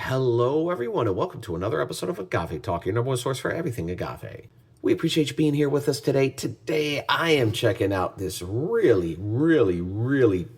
Hello, everyone, and welcome to another episode of Agave Talk, your number one source for everything agave. We appreciate you being here with us today. Today, I am checking out this really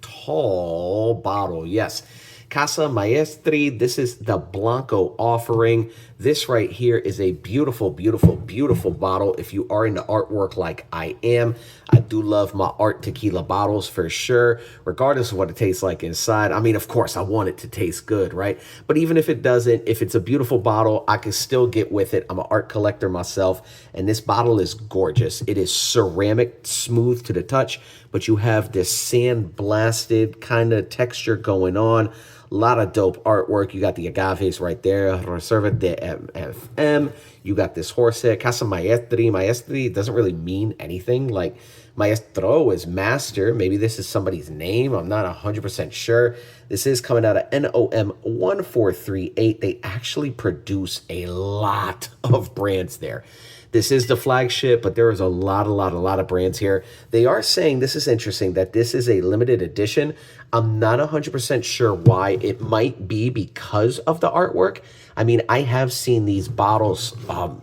tall bottle. Yes, Casa Maestri. This is the Blanco offering. This right here is a beautiful bottle. If you are into artwork like I am, I do love my art tequila bottles for sure, regardless of what it tastes like inside. I mean, of course, I want it to taste good, right? But even if it doesn't, if it's a beautiful bottle, I can still get with it. I'm an art collector myself, and this bottle is gorgeous. It is ceramic, smooth to the touch, but you have this sand-blasted kind of texture going on. A lot of dope artwork. You got the agaves right there. Reserva de FM. You got this horse head. Casa Maestri. Maestri doesn't really mean anything. Like, maestro is master. Maybe this is somebody's name. I'm not 100% sure. This is coming out of NOM 1438. They actually produce a lot of brands there. This is the flagship, but there is a lot of brands here. They are saying, this is interesting, that this is a limited edition. I'm not 100% sure why. It might be because of the artwork. I mean, I have seen these bottles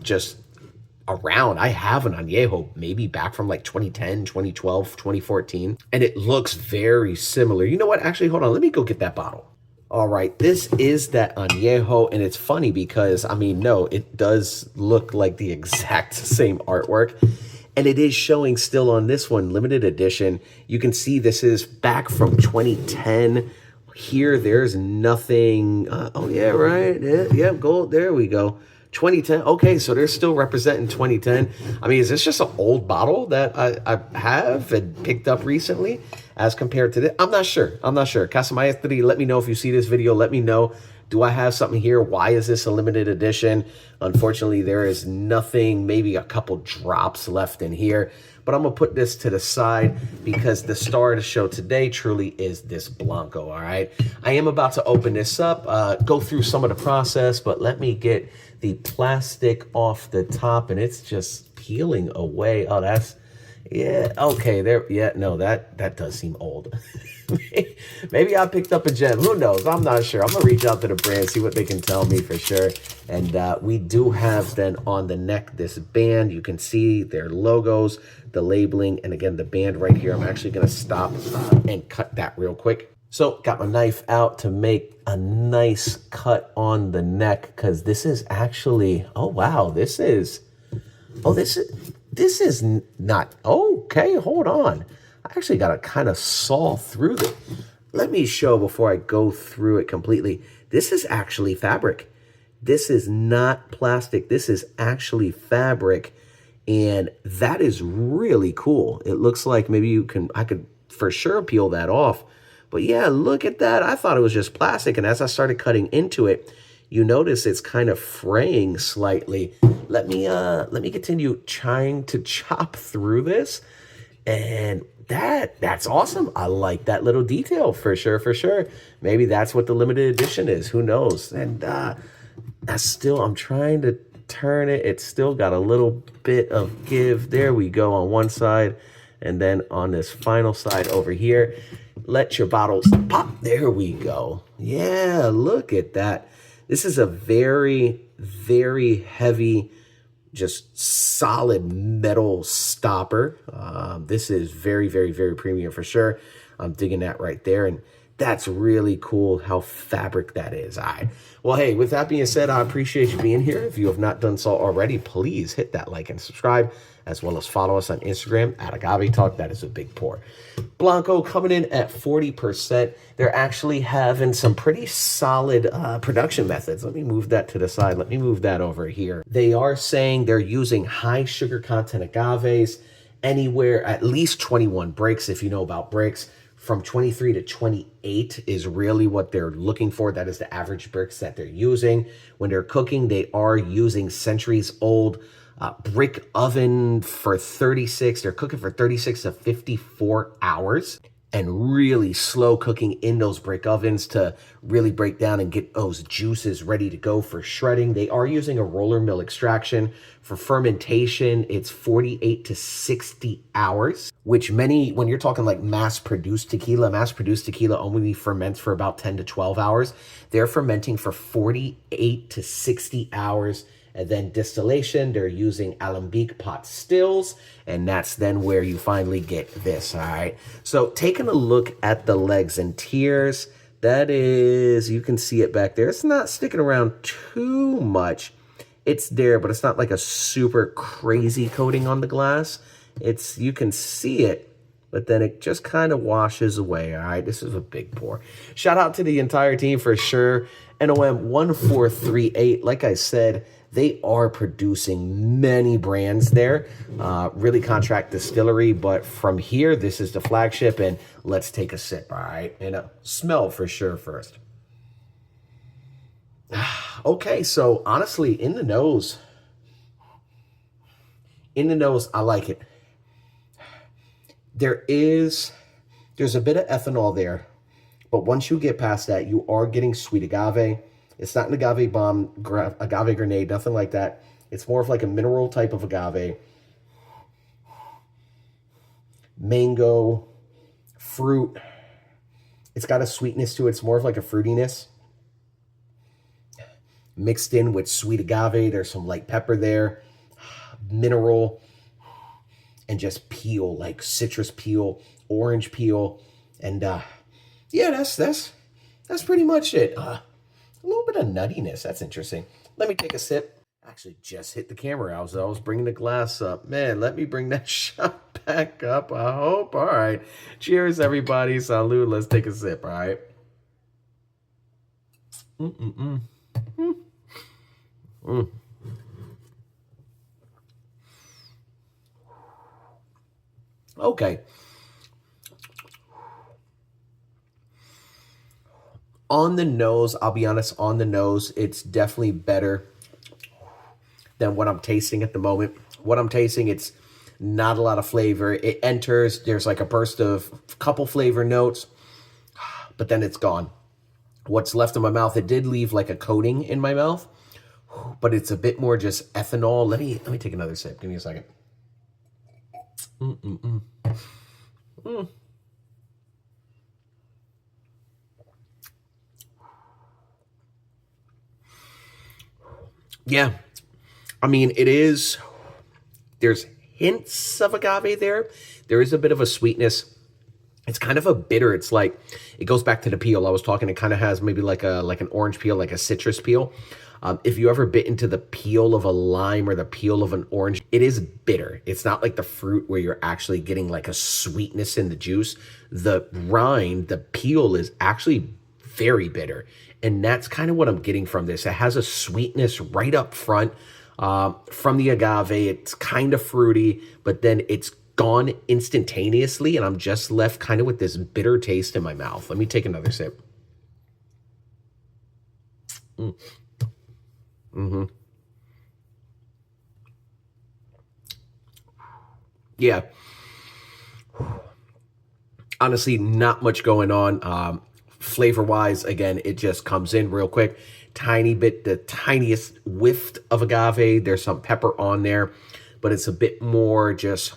just around. I have an añejo maybe back from like 2010, 2012, 2014, and it looks very similar. You know what? Actually, hold on. Let me go get that bottle. All right, this is that añejo, and it's funny because, I mean, no, it does look like the exact same artwork, and it is showing still on this one, limited edition. You can see this is back from 2010. Here, there's nothing. Oh, yeah, right. Yeah, gold. There we go. 2010. Okay, so they're still representing 2010. I mean, is this just an old bottle that I have and picked up recently as compared to this? I'm not sure. Casa Maestri, let me know if you see this video. Let me know. Do I have something here? Why is this a limited edition? Unfortunately, there is nothing, maybe a couple drops left in here. But I'm going to put this to the side because the star of the show today truly is this Blanco, all right? I am about to open this up, go through some of the process, but let me get the plastic off the top, and it's just peeling away. Oh, that's, yeah, okay, there, yeah, no, that does seem old. Maybe I picked up a gem. Who knows? I'm not sure. I'm going to reach out to the brand, see what they can tell me for sure. And we do have then on the neck this band. You can see their logos, the labeling, and again, the band right here. I'm actually going to stop and cut that real quick. So got my knife out to make a nice cut on the neck because this is actually, oh, wow, this is not, okay, hold on. I actually got to kind of saw through it. Let me show before I go through it completely. This is actually fabric. This is not plastic. This is actually fabric. And that is really cool. It looks like maybe I could for sure peel that off. But yeah, look at that. I thought it was just plastic. And as I started cutting into it, you notice it's kind of fraying slightly. Let me continue trying to chop through this. And that's awesome. I like that little detail for sure. Maybe that's what the limited edition is. Who knows? And I'm trying to turn it. It's still got a little bit of give. There we go on one side. And then on this final side over here, let your bottles pop. There we go. Yeah, look at that. This is a very heavy, just solid metal stopper. This is very premium for sure. I'm digging that right there. And that's really cool how fabric that is. All right. Well, hey, with that being said, I appreciate you being here. If you have not done so already, please hit that like and subscribe, as well as follow us on Instagram at Agave Talk. That is a big pour. Blanco coming in at 40%. They're actually having some pretty solid production methods. Let me move that to the side. Let me move that over here. They are saying they're using high sugar content agaves, anywhere at least 21 breaks, if you know about breaks. From 23 to 28 is really what they're looking for. That is the average bricks that they're using. When they're cooking, they are using centuries old brick oven for 36. They're cooking for 36 to 54 hours. and really slow cooking in those brick ovens to really break down and get those juices ready to go for shredding. They are using a roller mill extraction. For fermentation, it's 48 to 60 hours, which many, when you're talking like mass-produced tequila only ferments for about 10 to 12 hours. They're fermenting for 48 to 60 hours. And then distillation, they're using alembic pot stills, and that's then where you finally get this, all right? So taking a look at the legs and tiers, that is, you can see it back there. It's not sticking around too much. It's there, but it's not like a super crazy coating on the glass. It's, you can see it, but then it just kind of washes away, all right? This is a big pour. Shout out to the entire team for sure. NOM 1438, like I said, they are producing many brands there, really contract distillery, but from here, this is the flagship, and let's take a sip, all right? And smell for sure first. Okay, so honestly, in the nose, I like it. There's a bit of ethanol there, but once you get past that, you are getting sweet agave. It's not an agave bomb, agave grenade, nothing like that. It's more of like a mineral type of agave. Mango, fruit. It's got a sweetness to it. It's more of like a fruitiness. Mixed in with sweet agave. There's some light pepper there. Mineral. And just peel, like citrus peel, orange peel. And yeah, that's pretty much it. A little bit of nuttiness. That's interesting. Let me take a sip. Actually, just hit the camera. I was bringing the glass up. Man, let me bring that shot back up. I hope. All right. Cheers, everybody. Salud. Let's take a sip. All right. Okay. On the nose, I'll be honest, on the nose, it's definitely better than what I'm tasting at the moment. What I'm tasting, it's not a lot of flavor. It enters, there's like a burst of couple flavor notes, but then it's gone. What's left in my mouth, it did leave like a coating in my mouth, but it's a bit more just ethanol. Let me take another sip. Give me a second. Yeah, I mean, there's hints of agave there. There is a bit of a sweetness. It's kind of a bitter. It's like, it goes back to the peel. I was talking, it kind of has maybe like an orange peel, like a citrus peel. If you ever bit into the peel of a lime or the peel of an orange, it is bitter. It's not like the fruit where you're actually getting like a sweetness in the juice. The rind, the peel is actually very bitter. And that's kind of what I'm getting from this. It has a sweetness right up front from the agave. It's kind of fruity, but then it's gone instantaneously. And I'm just left kind of with this bitter taste in my mouth. Let me take another sip. Yeah. Honestly, not much going on. Flavor-wise, again, it just comes in real quick. Tiny bit, the tiniest whiff of agave. There's some pepper on there, but it's a bit more just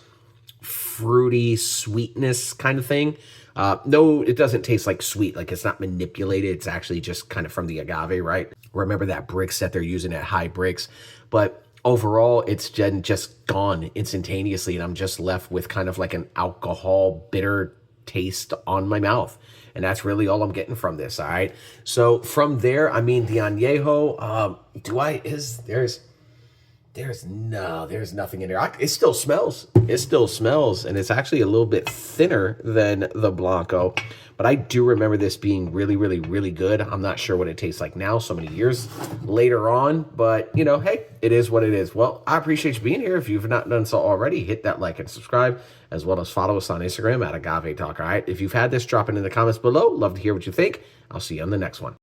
fruity sweetness kind of thing. No, it doesn't taste like sweet. Like, it's not manipulated. It's actually just kind of from the agave, right? Remember that bricks that they're using at High Bricks. But overall, it's just gone instantaneously, and I'm just left with kind of like an alcohol bitter taste on my mouth. And that's really all I'm getting from this, all right? So from there, I mean, the añejo, there's nothing in there. It still smells. It still smells, and it's actually a little bit thinner than the Blanco. But I do remember this being really, really, really good. I'm not sure what it tastes like now, so many years later on. But, you know, hey, it is what it is. Well, I appreciate you being here. If you've not done so already, hit that like and subscribe, as well as follow us on Instagram at Agave Talk, all right? If you've had this, drop it in the comments below. Love to hear what you think. I'll see you on the next one.